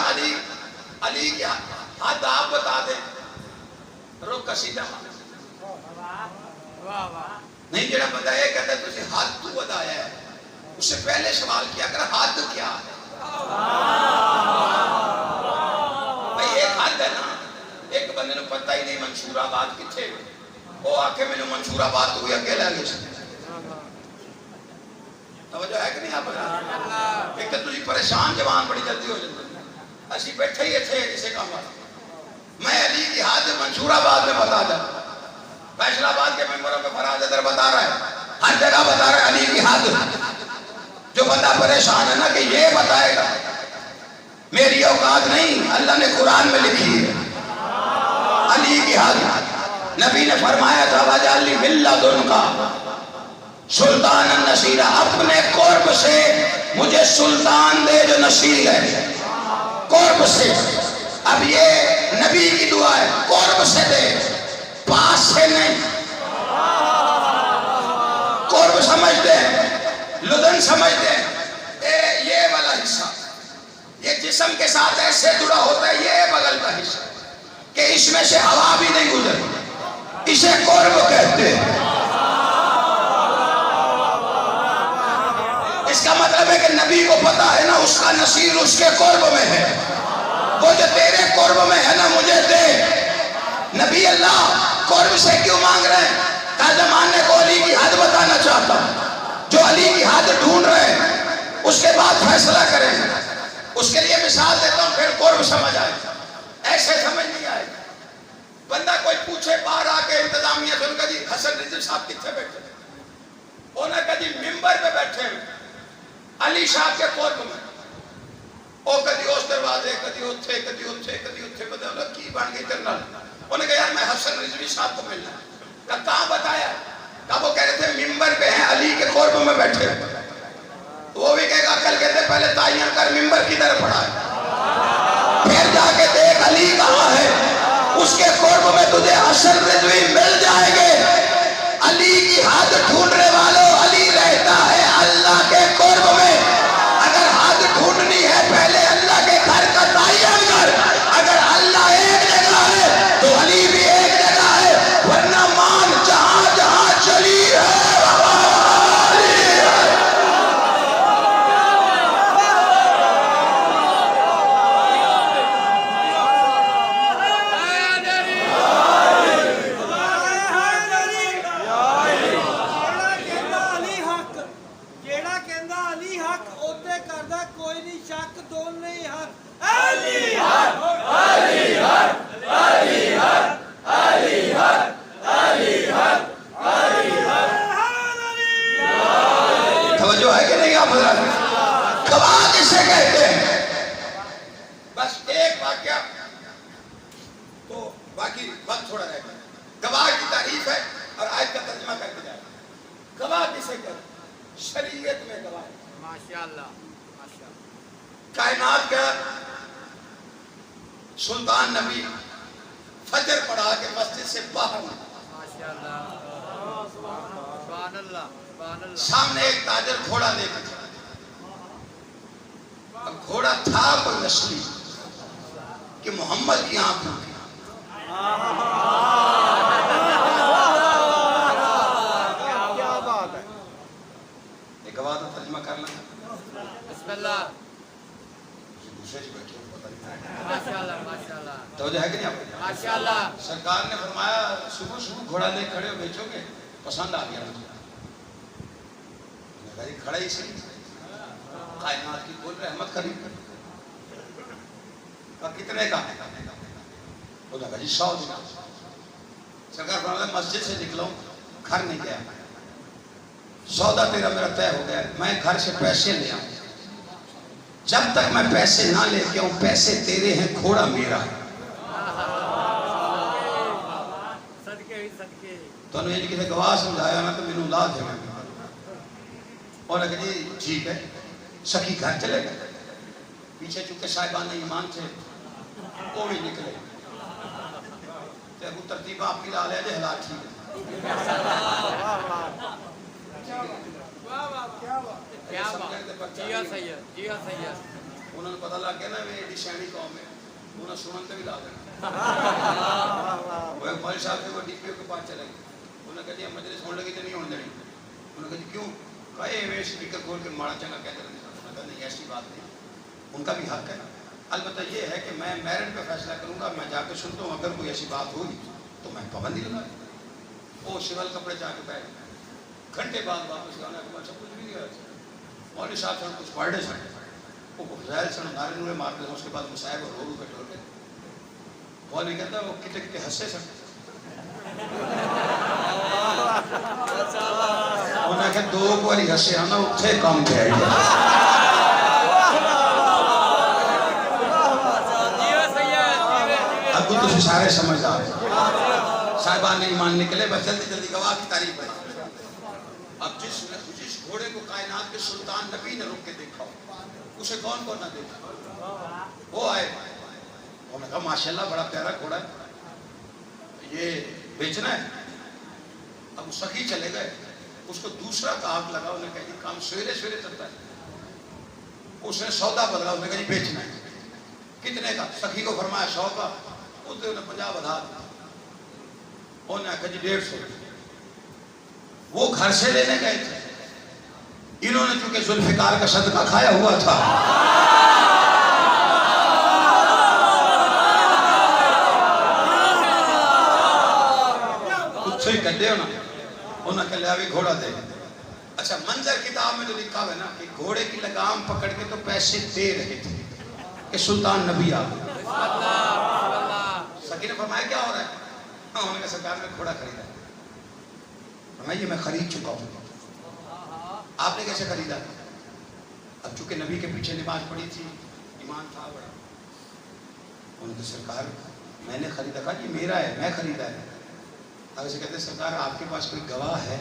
علی کیا حد آپ بتا دیں، رک قصیدہ نہیں. جڑا بندہ یہ کہتا ہے تجھے حد تو بتایا ہے، اس سے پہلے سوال کیا کر حد کیا ہے. بھئی ایک حد ہے نا. ایک بندے نے پتہ ہی نہیں منصور آباد کتھے، وہ آکے میں نے منصور آباد ہوئی اکیلے آگے سے. توجہ ہے کہ نہیں آپ؟ ایک تو تجھے پریشان جوان بڑی جلدی ہو جاتی. اسی بیٹھے ہی تھے اسے کام بات. میں علی کی حد منصور آباد میں بتا جا، فیصل آباد کے ممبروں پہ فراز ادھر بتا رہا ہے، ہر جگہ بتا رہا ہے علی کی حد. جو بندہ پریشان ہے نا کہ یہ بتائے گا، میری اوقات نہیں، اللہ نے قرآن میں لکھی ہے علی کی حد. نبی نے فرمایا تھا وَاجْعَل لِّي مِن لَّدُنْكَ سُلْطَانًا نَصِيرًا، اپنے قرب سے مجھے سلطان دے جو نصیر ہے. قرب سے. اب یہ نبی کی دعا ہے، قرب سے دے، پاس سے نہیں. قرب سمجھتے ہیں، لدن سمجھتے ہیں یہ والا حصہ، یہ جسم کے ساتھ ایسے جڑا ہوتا ہے، یہ بغل کا حصہ کہ اس میں سے ہوا بھی نہیں گزرتی، اسے قرب کہتے ہیں. اس کا مطلب ہے کہ نبی کو پتا ہے نا اس کا نصیر اس کے قرب میں ہے. وہ جو تیرے قرب میں ہے نا مجھے دے. نبی اللہ قرب سے کیوں مانگ رہے ہیں؟ کہ زمانے کو علی کی حد بتانا چاہتا ہوں. جو علی کی حد ڈھونڈ رہے ہیں اس کے بعد فیصلہ کریں. اس کے لیے مثال دیتا ہوں پھر قرب سمجھ آئے. ایسے سمجھ نہیں آئے. بندہ کوئی پوچھے باہر آ کے انتظامیہ سے ان کا جی حسن رضوی صاحب کتنے بیٹھے؟ انہوں نے کہا جی ممبر پہ بیٹھے ہیں علی شاہ کے قرب میں. وہ کدی اس دروازے کدی اتھے کدی اتھے کدی اتھے پتہ اللہ کی بن گئی کرنل. انہوں نے کہا یار میں حسن رضوی صاحب کو ملنا ہے. کہا کہاں بتایا؟ کہا وہ کہہ رہے تھے ممبر پہ ہیں علی کے قرب میں بیٹھے. وہ بھی کہے گا کل کہتے پہلے تعین کر ممبر کی طرف پڑھا ہے پھر جا کے دیکھ علی کہاں ہے. اس کے قرب میں تجھے حسن رضوی مل جائے گے. علی کی حد ڈھونڈنے والوں علی رہتا ہے اللہ کے قرب میں. اگر حد ڈھونڈنی ہے پہلے اللہ کے گھر کا تعین کر. اگر اللہ ایک جگہ ہے تو علی بھی ایک جگہ ہے ورنہ مان جہاں جہاں چلی ہے کائنات کا سلطان نبی فجر پڑھا کے مسجد سے باہر سامنے ایک تاجر گھوڑا لے کے تھا. اب گھوڑا تھا کوئی نسلی کہ محمد کی آنکھ میں کیا بات ہے. ایک آواز ترجمہ کر لیں. بسم اللہ. توجہ ہے کہ نہیں آپ کو؟ ماشاءاللہ. سرکار نے فرمایا صبح صبح گھوڑا لے کھڑے ہو بیچو گے پسند آ گیا مجھے. کھڑا ہی صحیح کائنات کی کل رحمت خرید کر. کتنے کا؟ وہ کہا جی 100 دینار. سرکار فرمایا مسجد سے نکلوں گھر نہیں گیا سودا تیرا میرا طے ہو گیا. میں گھر سے پیسے لے آؤں جب تک میں پیسے نہ لے کے آؤں پیسے تیرے ہیں گھوڑا میرا ہے. تو انہوں نے کسی گواہ سمجھایا نا تو میں نے اولاد ہے. اور نے کہا جی ٹھیک ہے. سخی گھر چلے گئے. پیچھے چونکہ صاحبان ایمان تھے وہ بھی نکلے. ابو ترتیب آپ کی لال ہے جی حالات ٹھیک ہے. انہوں نے پتہ لگ گیا نا میں ایڈی سیانی قوم ہے انہوں نے سنن تے بھی لا دینا. وہ ایک مولوی صاحب تھے وہ ڈی پی او کے پاس چلے گئے. انہوں نے کہا جی مجلس ہونے لگی تو نہیں ہونے دینی. انہوں نے کہا جی کیوں؟ کہا یہ اسپیکر کھول کے ماڑا چنگا کہتے رہتے. انہوں نے کہا نہیں ایسی بات نہیں ان کا بھی حق ہے. البتہ یہ ہے کہ میں میرٹ پہ فیصلہ کروں گا. میں جا کے سنتا ہوں اگر کوئی ایسی بات ہوگی تو میں پابندی لگا دوں. وہ سول کپڑے جا کے بیٹھ گھنٹے بعد واپس آنے کے بعد سب کچھ بھی نہیں ہوا. مولوی صاحب سے کچھ پڑھ سن وہ فضائل سن نعرے نورے مارتے ہیں. اس کے بعد مصائب اور رو رو کے ڈر گئے. وہ نہیں کہتا وہ کتے کتے ہنسے سن. انہیں کہ دو باری ہنسے آنا اتھے کام پہ آئی اب تو تسی سارے سمجھدار صاحبان ایمان نکلے. بس جلدی جلدی گواہ کی تعریف ہے. اب جس گھوڑے کو کائنات کے سلطان نبی نے رک کے دیکھا اسے کون کون نہ دیکھا. وہ آئے انہوں نے کہا ماشاءاللہ بڑا پیارا گھوڑا ہے یہ بیچنا ہے. اب سخی چلے گئے. اس کو دوسرا کاغذ لگا. انہوں نے کہا جی کام سویرے سویرے چلتا ہے. اس نے سودا بدلا. انہوں نے کہا جی بیچنا ہے. کتنے کا؟ سخی کو فرمایا 100 کا. اسے انہیں 50 بدھا دیا. انہوں نے کہا جی 150. وہ گھر سے لینے گئے تھے. انہوں نے چونکہ ذوالفقار کا صدقہ کھایا ہوا تھا کچھ ہی کر دے. انہوں نے کہا لیا بھی گھوڑا دے. اچھا منظر کتاب میں جو لکھا ہوا ہے نا کہ گھوڑے کی لگام پکڑ کے تو پیسے دے رہے تھے کہ سلطان نبی آ گئے. سکی نے فرمایا کیا ہو رہا ہے؟ انہوں نے کہا سرکار نے گھوڑا خریدا ہے. فرمایا یہ میں خرید چکا ہوں. آپ نے کیسے خریدا؟ اب چونکہ نبی کے پیچھے نماز پڑھی تھی ایمان تھا بڑا. انہوں نے سرکار میں نے خریدا. کہا یہ میرا ہے میں خریدا ہے. اب اسے کہتے ہیں سرکار آپ کے پاس کوئی گواہ ہے؟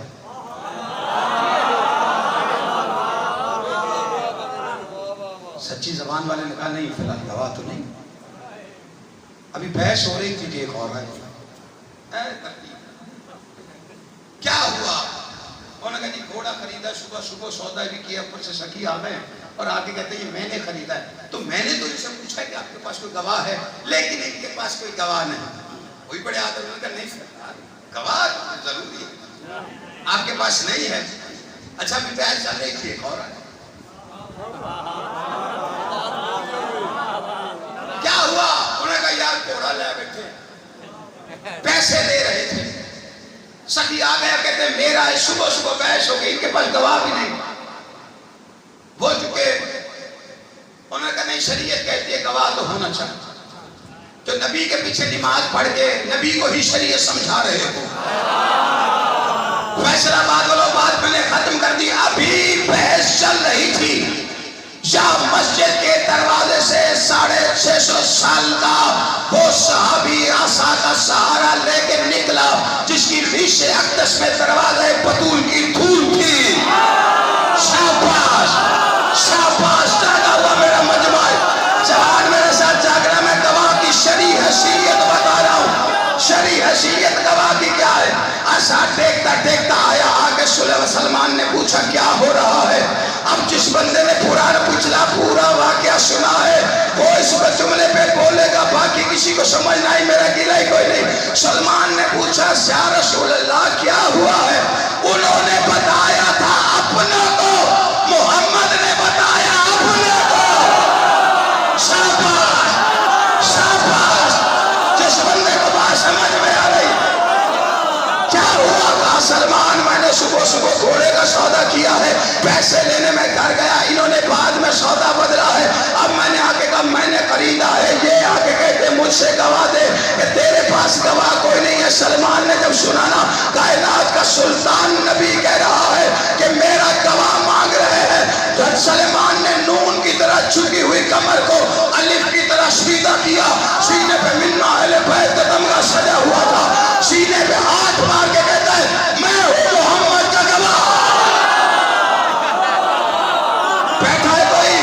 سچی زبان والے نے کہا نہیں فی الحال گواہ تو نہیں. ابھی بحث ہو رہی تھی کہ ایک اور ہے. کیا ہوا؟ انہوں نے کہا جی گھوڑا خریدا, صبح صبح سودا بھی کیا, اوپر سے سکی آ گئے اور آگے کہتے ہیں یہ میں نے خریدا ہے. تو میں نے تو ان سے پوچھا ہے کہ آپ کے پاس کوئی گواہ ہے, لیکن ان کے پاس کوئی گواہ نہیں. وہی بڑے آدمی نے کہا نہیں سرکار گواہ ضروری ہے, آپ کے پاس نہیں ہے. اچھا بھی بحث چل رہی تھی ایک اور ہے. کیا ہوا؟ انہوں نے کہا یار گھوڑا لے بیٹھے پیسے دے رہے تھے, سخی آ گیا کہتے ہیں میرا ہے. صبح صبح بحث ہو گئی, ان کے پاس گواہ بھی نہیں, بول چکے. انہوں نے کہا نہیں شریعت کہتی ہے گواہ تو ہونا چاہیے. جو نبی کے پیچھے نماز پڑھ کے نبی کو ہی شریعت سمجھا رہے ہو. فیصلہ بات والوں بات میں نے ختم کر دی. ابھی بحث چل رہی تھی یا مسجد کے دروازے سے 650 سال کا وہ صحابی عصا کا سہارا لے کے نکلا جس کی ریش اقدس میں دروازے بطول کی دھول تھی. شاباش شاباش, جاگا ہوا میرا مجمع. جوان میرے ساتھ جاگ رہا, میں گواہ کی شرعی حیثیت بتا رہا ہوں. شرعی حیثیت گواہ کی کیا ہے؟ عصا ٹیکتا ٹیکتا آیا, آگے سلمان نے پوچھا کیا ہو رہا ہے. اب جس بندے نے پچھلا پورا واقعہ سنا ہے وہ اس جملے پہ بولے گا, باقی کسی کو سمجھنا ہی میرا گلہ ہی کوئی نہیں. سلمان نے پوچھا یا رسول اللہ کیا ہوا ہے؟ انہوں نے بتایا تھا اپنا کو, محمد نے بتایا اپنے کو. شاباش شاباش, جس بندے کو بات سمجھ میں آ رہی. کیا ہوا؟ کہا سلمان میں نے صبح صبح گھوڑے کا سودا کیا ہے, پیسے لینے میں گھر گیا, انہوں نے بعد میں سودا بدلا ہے. اب میں نے آگے کہا میں نے خریدا ہے. یہ آگے کہتے مجھ سے گواہ دے کہ تیرے پاس گواہ کوئی نہیں ہے. سلمان نے جب سنا نا کائنات کا سلطان نبی کہہ رہا ہے کہ میرا گواہ مانگ رہے ہیں, تو سلمان نے نون کی طرح جھکی ہوئی کمر کو الف کی طرح سیدھا کیا. سینے پہ منا اہل بیت کا تمغہ سجا ہوا تھا. سینے پہ ہاتھ مار کے کہتا ہے میں ہوں محمد کا گواہ. بیٹھا ہے کوئی؟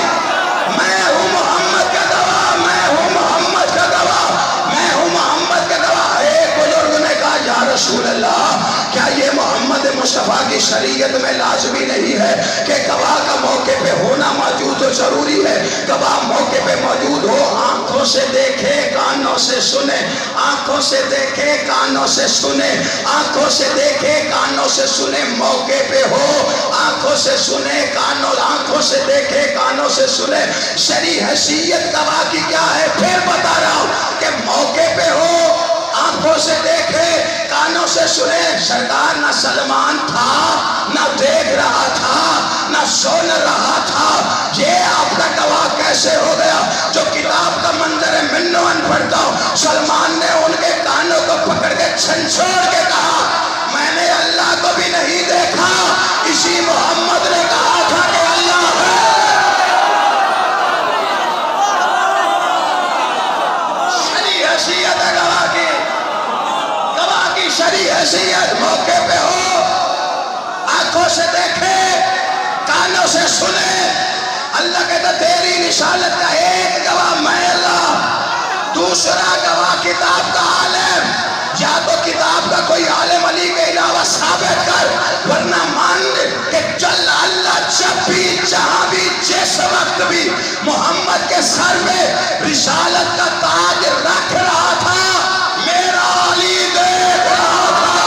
میں ہوں محمد کا گواہ, میں ہوں محمد کا گواہ, میں ہوں محمد کا گواہ. ایک بزرگ نے کہا یا رسول اللہ کیا یہ محمد مصطفیٰ کی شریعت میں لازمی نہیں ہے کہ گواہ کا موقع پہ ہونا موجود ہو؟ ضروری ہے گواہ موقع پہ موجود ہو. آنکھوں سے دیکھے کانوں سے سنے, آنکھوں سے دیکھے کانوں سے سنے, آنکھوں سے دیکھے کانوں سے سنے, موقع پہ ہو آنکھوں سے سنے کانوں, آنکھوں سے دیکھے کانوں سے سنے. شرعی حیثیت گواہ کی کیا ہے؟ پھر بتا رہا ہوں کہ موقع پہ ہو, آنکھوں سے دیکھے کانوں سے سنے. سرکار نہ سلمان تھا, نہ دیکھ رہا تھا, نہ سن رہا تھا. یہ آپ کا گواہ کیسے ہو گیا؟ جو کتاب کا منظر ہے منو ان پڑھتا ہوں. سلمان نے ان کے کانوں کو پکڑ کے چھنچھوڑ کے کہا میں نے اللہ کو بھی نہیں دیکھا, اسی محمد نے کہا تھا کہ اللہ ہے. شرعی حیثیت ہے گواہ کی, گواہ کی شرعی حیثیت. موقع پہ ہو, آنکھوں سے دیکھے کانوں سے سنے. اللہ کہتا تیری رسالت کا ایک گواہ میں اللہ, دوسرا گواہ کتاب کا عالم. یا تو کتاب کا کوئی عالم علی کے علاوہ ثابت کر, ورنہ مان لے کہ جل اللہ جب بھی جہاں بھی جس وقت بھی محمد کے سر میں رسالت کا تاج رکھ رہا تھا, میرا علی دیکھ رہا تھا.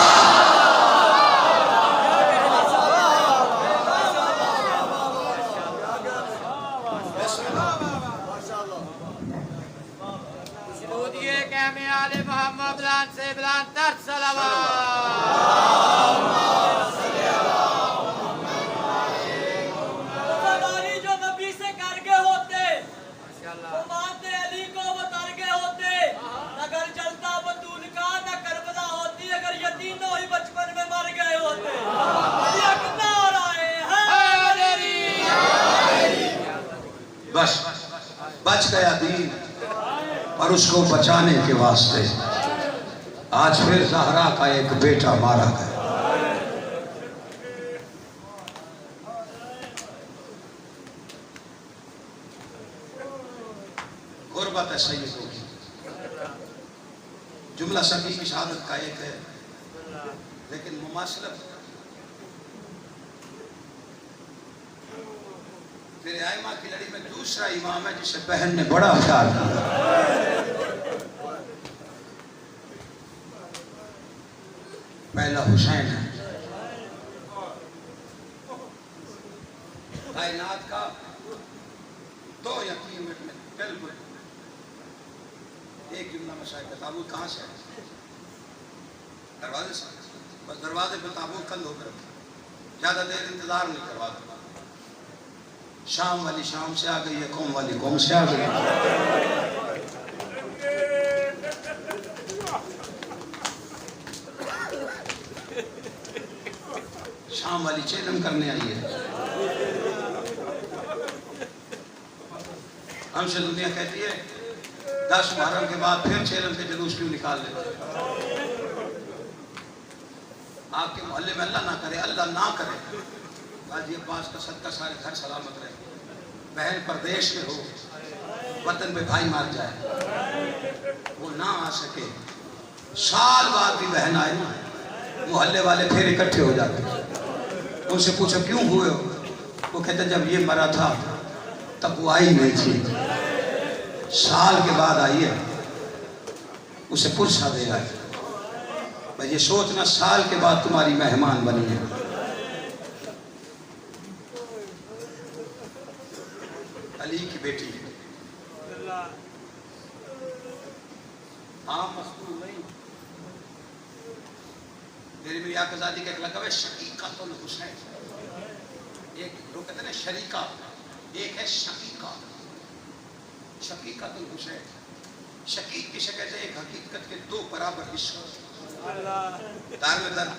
محمد بلان سے بلان تر صلوات. بس بچ گیا دین، اور اس کو بچانے کے واسطے آج پھر زہرا کا ایک بیٹا مارا گیا۔ غربت ہے سیدوں کی، جملہ سبھی کی شہادت کا ایک ہے، لیکن مماثلت پھر ائمہ کی لڑی میں دوسرا امام ہے جسے بہن نے بڑا پیار کیا۔ پہلا حسین ہے، کائنات کا 2 یا 3 منٹ میں بالکل ایک جملہ میں شاید تابوت کہاں سے ہے؟ دروازے سے، بس دروازے پہ تابوت کل ہو کر زیادہ دیر انتظار نہیں کروا دوں، شام والی شام سے آ گئی ہے، قوم والی قوم سے آ گئی، شام والی چیلم کرنے آئی ہے۔ ہم سے دنیا کہتی ہے 10 محرم کے بعد پھر چیلم کے جلوس کیوں نکال لیتے؟ آپ کے محلے میں اللہ نہ کرے، اللہ نہ کرے قاضی عباس کا صدقہ سارے گھر سلامت رہے، بہن پردیش میں ہو، وطن پہ بھائی مار جائے، وہ نہ آ سکے، سال بعد بھی بہن آئے نا، محلے والے پھر اکٹھے ہو جاتے، ان سے پوچھو کیوں ہوئے ہو؟ وہ کہتے جب یہ مرا تھا تب وہ آئی نہیں تھی، سال کے بعد آئی ہے، اسے پرسا دے گا، میں یہ سوچنا سال کے بعد تمہاری مہمان بنی ہے۔ علی کی بیٹی عام مخدوم نہیں، میری میری آقازادی کا ایک لقب ہے شقیقۃ الحسین، ایک لوگ کہتے ہیں نا شریکہ، ایک ہے شقیقہ، شقیقۃ الحسین، شقیق کی شکل ہے ایک حقیقت کے 2 برابر حصہ،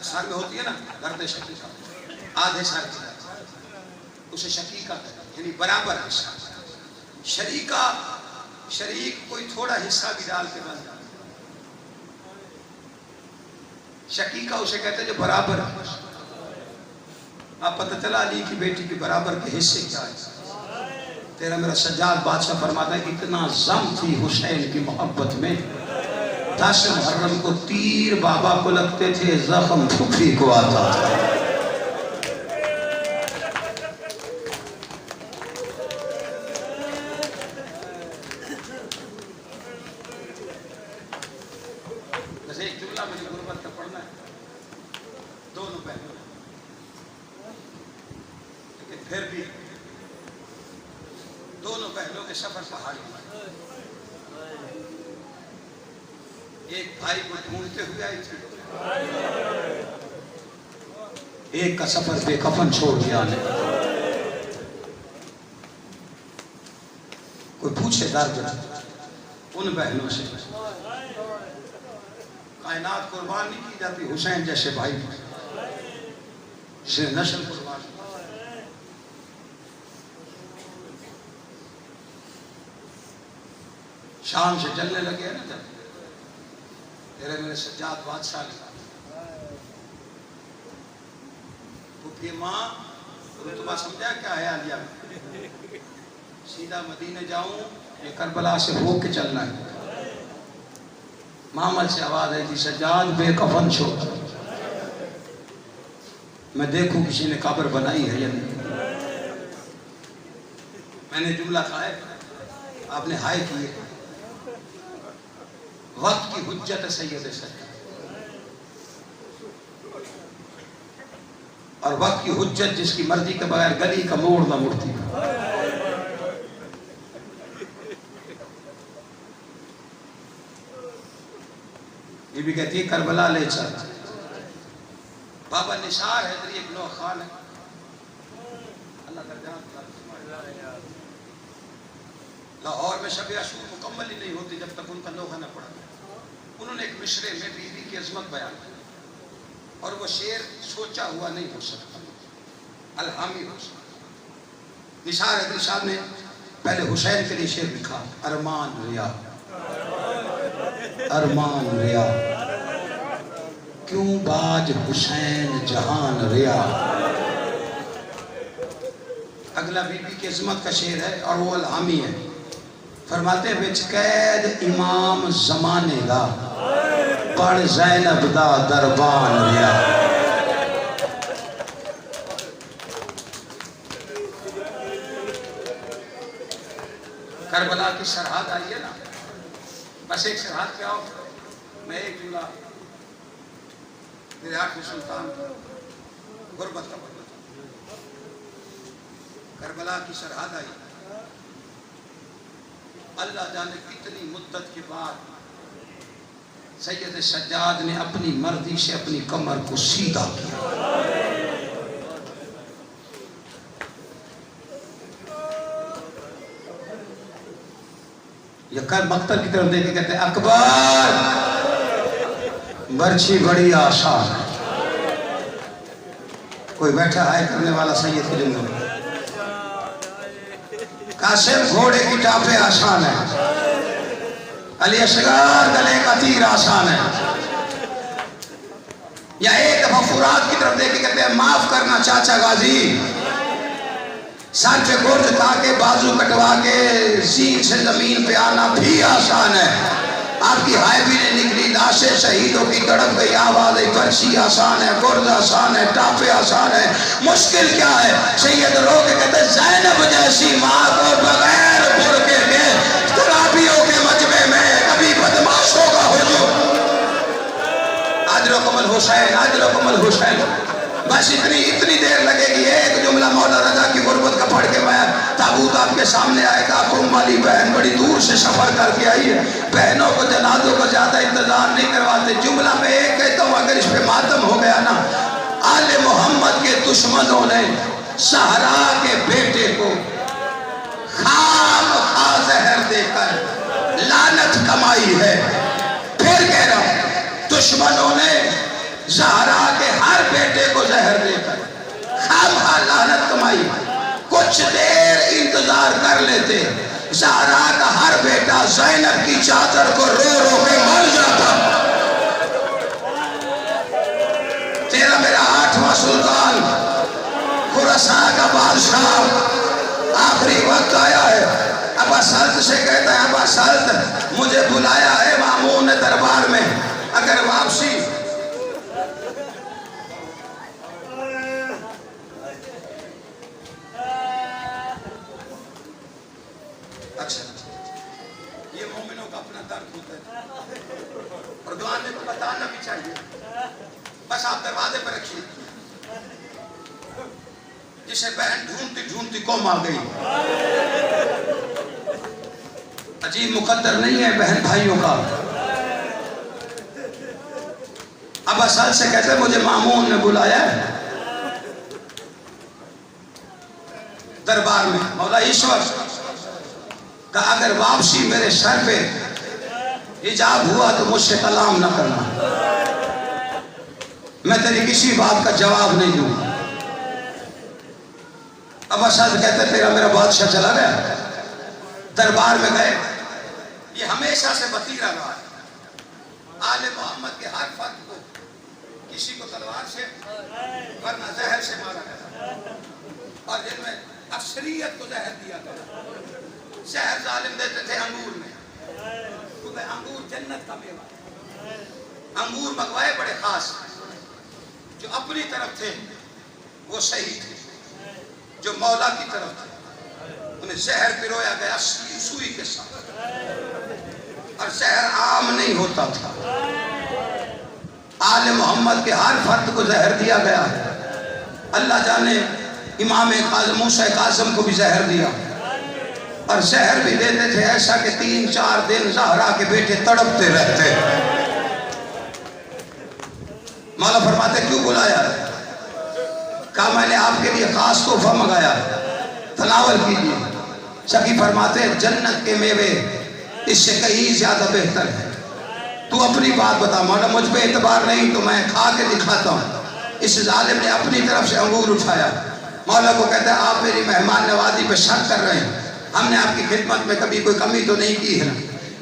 سار میں ہوتی ہے نا درد شقیقہ، آدھے سار کی درد، اسے شقیقہ کہتے ہیں، یعنی برابر حصہ۔ شریکہ، شریک کوئی تھوڑا حصہ بھی ڈال کے بن جاتا، شقیقہ اسے کہتے ہیں جو برابر ہے۔ اب پتہ چلا علی کی بیٹی کے برابر کے حصے کیا ہے؟ تیرا میرا سجاد بادشاہ فرماتا ہے اتنا ضم تھی حسین کی محبت میں، 10 محرم کو تیر بابا کو لگتے تھے، زخم پھپھی کو آتا تھا۔ جیسے ایک جملہ مجھے غربت کا پڑھنا ہے، دونوں پہلو، لیکن پھر بھی دونوں پہلوں کے سفر پہاڑی ہیں۔ ایک بھائی کو ڈھونڈتے ہوئے آئی تھی، ایک کا سفر بے کفن چھوڑ دیا نے۔ کوئی پوچھے درد ان بہنوں سے، کائنات قربان نہیں کی جاتی حسین جیسے بھائی، جسے نسل قربان۔ شام سے چلنے لگے نا جب تیرے میرے سجاد بادشاہ نے پھپھی ماں رتبہ سمجھا کیا ہے عالیہ میں، سیدھا مدینے جاؤں یہ کربلا سے ہو کے چلنا ہے۔ معامل سے آواز آئی تھی سجاد بے کفن چھوڑ، میں دیکھوں کسی نے قبر بنائی ہے یا نہیں۔ میں نے جملہ کہا ہے، آپ نے ہائے کیے، وقت کی حجت سید سجاد، اور وقت کی حجت جس کی مرضی کے بغیر گلی کا موڑ نہ مڑتی۔ یہ بھی کہتی ہے کربلا لے چل، بابا نثار حیدری ایک نوح خان ہے، اللہ درجات لاہور میں شب عاشور مکمل ہی نہیں ہوتی جب تک ان کا لوحہ نہ پڑا۔ انہوں نے ایک مصرے میں بیوی کی عظمت بیان کی، اور وہ شعر سوچا ہوا نہیں ہو سکتا، الہامی ہو سکتا۔ نثار حیدری صاحب نے پہلے حسین کے لیے شعر لکھا، ارمان ریا ارمان ریا کیوں باج حسین جہان ریا۔ اگلا بی بی کی عظمت کا شعر ہے اور وہ الہامی ہے، فرماتے ہیں وچ قید امام زمانے دا پڑھ زینب دا دربان ریا۔ کربلا کی سرحد آئی ہے نا، بس ایک سرحد پہ آؤ، میں ایک جملہ میرے آٹھ سلطان غربت کا پڑھتا تھا۔ کربلا کی سرحد آئی، اللہ جانے کتنی مدت کے بعد سید سجاد نے اپنی مرضی سے اپنی کمر کو سیدھا کیا۔ یہ کر مقتل کی طرف دیکھ کے کہتے ہیں اکبر برچھی بڑی آسان ہے۔ کوئی بیٹھا ہائے کرنے والا سید کے جنگل میں، قاسم گھوڑے کی ٹاپے آسان ہے، علی اصغر گلے کا تیر آسان ہے۔ یا ایک دفعہ فرات کی طرف دیکھ کے کہتے ہیں معاف کرنا چاچا غازی، سر پہ گرد کھا کے بازو کٹوا کے زین سے زمین پہ آنا بھی آسان ہے۔ آپ کی ہائے بھی نہیں نکلی، لاشیں شہیدوں کی تڑپ گئی، آواز برچھی آسان ہے، گرد آسان ہے، ٹاپے آسان ہے، مشکل کیا ہے؟ سید رو کے کہتے ہیں زینب جیسی ماں کو بغیر برقعے کے ترابیوں کے مجمع میں کبھی بدماشوں کا ہجوم۔ اجرکم الحسین اجرکم الحسین، بس اتنی دیر لگے گی۔ ایک جملہ مولا رضا کی غربت کا پڑھ کے میں تابوت آپ کے سامنے آئے گا۔ قوم والی بہن بڑی دور سے سفر کر کے آئی ہے، بہنوں کو جنازوں کو زیادہ انتظار نہیں کرواتے۔ جملہ میں ایک کہتا ہوں، اگر اس پہ ماتم ہو گیا نا، آل محمد کے دشمنوں نے زہرا کے بیٹے کو خام خواہ زہر دے کر لعنت کمائی ہے۔ پھر کہہ رہا ہوں، دشمنوں نے زہرا کے ہر بیٹے کو زہر دے کر خام خواہ لعنت کمائی۔ کچھ دیر انتظار کر لیتے، زہرا کا ہر بیٹا زینب کی چادر کو رو رو کے مر جاتا۔ تیرا میرا آٹھواں سلطان خراسان کا بادشاہ آخری وقت آیا ہے، ابا سلط سے کہتا ہے ابا سلط مجھے بلایا ہے مامون نے دربار میں، اگر واپسی اچھا یہ مومنوں کا اپنا درد ہوتا ہے اور دعا میں بتانا بھی چاہیے، بس آپ دروازے پر رکھیے۔ جسے بہن ڈھونڈتی ڈھونڈتی قوم آ گئی، عجیب مقدر نہیں ہے بہن بھائیوں کا۔ ابا سال سے کہتے ہیں مجھے مامون نے بلایا ہے دربار میں، مولا ایشور کہ اگر واپسی میرے سر پہ حجاب ہوا تو مجھ سے کلام نہ کرنا، میں تیری کسی بات کا جواب نہیں دوں۔ ابا صاحب کہتے ہیں تیرا میرا بادشاہ چلا گیا، دربار میں گئے، یہ ہمیشہ سے وطیرہ رہا ہے، آل محمد کے ہر فرد کو کسی کو تلوار سے ورنہ زہر سے مارا گیا، اور جن میں اکثریت کو زہر دیا گیا۔ زہر ظالم دیتے تھے انگور میں، کیونکہ انگور جنت کا میوہ ہے۔ انگور منگوائے بڑے خاص، جو اپنی طرف تھے وہ صحیح تھے، جو مولا کی طرف تھے انہیں زہر پرویا گیا سوئی کے ساتھ، اور زہر عام نہیں ہوتا تھا۔ آل محمد کے ہر فرد کو زہر دیا گیا ہے۔ اللہ جانے امام موسیٰ کاظم کو بھی زہر دیا، اور زہر بھی دیتے تھے ایسا کہ 3-4 دن زہرا کے بیٹے تڑپتے رہتے۔ مولا فرماتے کیوں بلایا؟ کہا میں نے آپ کے لیے خاص تحفہ منگایا، تناول کیجیے۔ سخی فرماتے جنت کے میوے اس سے کہیں زیادہ بہتر ہے، تو اپنی بات بتا۔ مولا مجھ پہ اعتبار نہیں تو میں کھا کے دکھاتا ہوں۔ اس ظالم نے اپنی طرف سے انگور اٹھایا، مولا کو کہتا ہے آپ میری مہمان نوازی پہ شک کر رہے ہیں، ہم نے آپ کی خدمت میں کبھی کوئی کمی تو نہیں کی ہے نا؟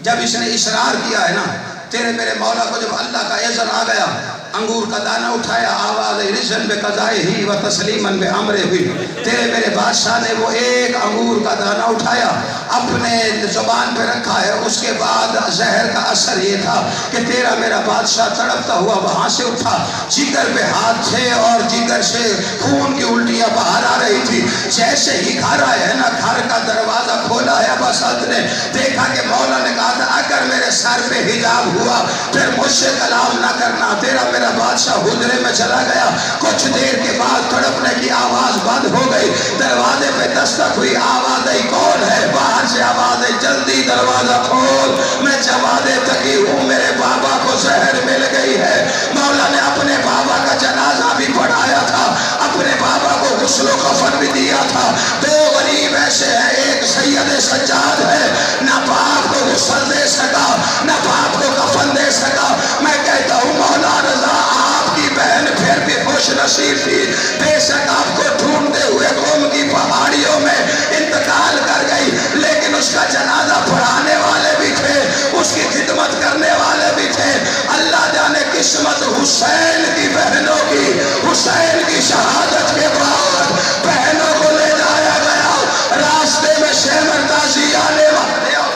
جب اس نے اصرار کیا ہے نا تیرے میرے مولا کو، جب اللہ کا اذن آ گیا، انگور کا دانہ اٹھایا، آواز رجن بے قضائے ہی و تسلیمن بے امرے ہوئی، تیرے میرے بادشاہ نے وہ ایک انگور کا دانہ اٹھایا، اپنے زبان پہ رکھا ہے۔ اس کے بعد زہر کا اثر یہ تھا کہ تیرا میرا بادشاہ تڑپتا ہوا وہاں سے اٹھا، جگر پہ ہاتھ تھے اور جگر سے خون کی الٹیاں باہر آ رہی تھی۔ جیسے ہی گھر آئے ہیں نا، گھر کا دروازہ کھولا ہے، بسط نے دیکھا کہ مولا نے کہا تھا اگر میرے سر پہ حجاب ہوا پھر مجھ سے کلام نہ کرنا۔ تیرا میرا بادشاہ حجرے میں چلا گیا، کچھ دیر کے بعد تڑپنے کی آواز بند ہو گئی، دروازے پہ دستک ہوئی، آواز آئی کون ہے؟ باہر سے آواز آئی جلدی دروازہ کھول، میں جوادِ تقی ہوں، میرے بابا کو زہر مل گئی ہے۔ مولا نے اپنے بابا کا جنازہ بھی پڑھایا تھا، اپنے بابا کو غسل و کفن بھی دیا تھا۔ دو غریب ایسے ہیں، ایک سید سجاد ہے، نہ باپ کو غسل دے سکا نہ باپ کو کفن دے سکا۔ میں کہتا ہوں مولا رضا آپ کی بہن پھر بھی خوش نصیب تھی، بے شک آپ کو ڈھونڈتے ہوئے قوم کی پہاڑیوں میں انتقال کر گئی، لیکن اس کا جنازہ پڑھانے والے بھی تھے، اس کی خدمت کرنے والے بھی تھے۔ اللہ جانے قسمت حسین کی بہنوں کی، حسین کی شہادت کے بعد بہنوں کو لے جایا گیا، راستے میں شیمر تازی آنے والے آؤ،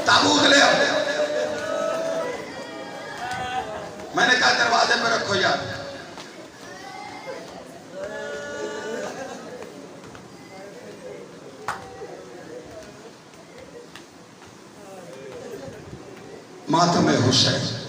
تابوت لے آؤ۔ میں نے کہا دروازے پہ رکھو یار۔ ماتم حسین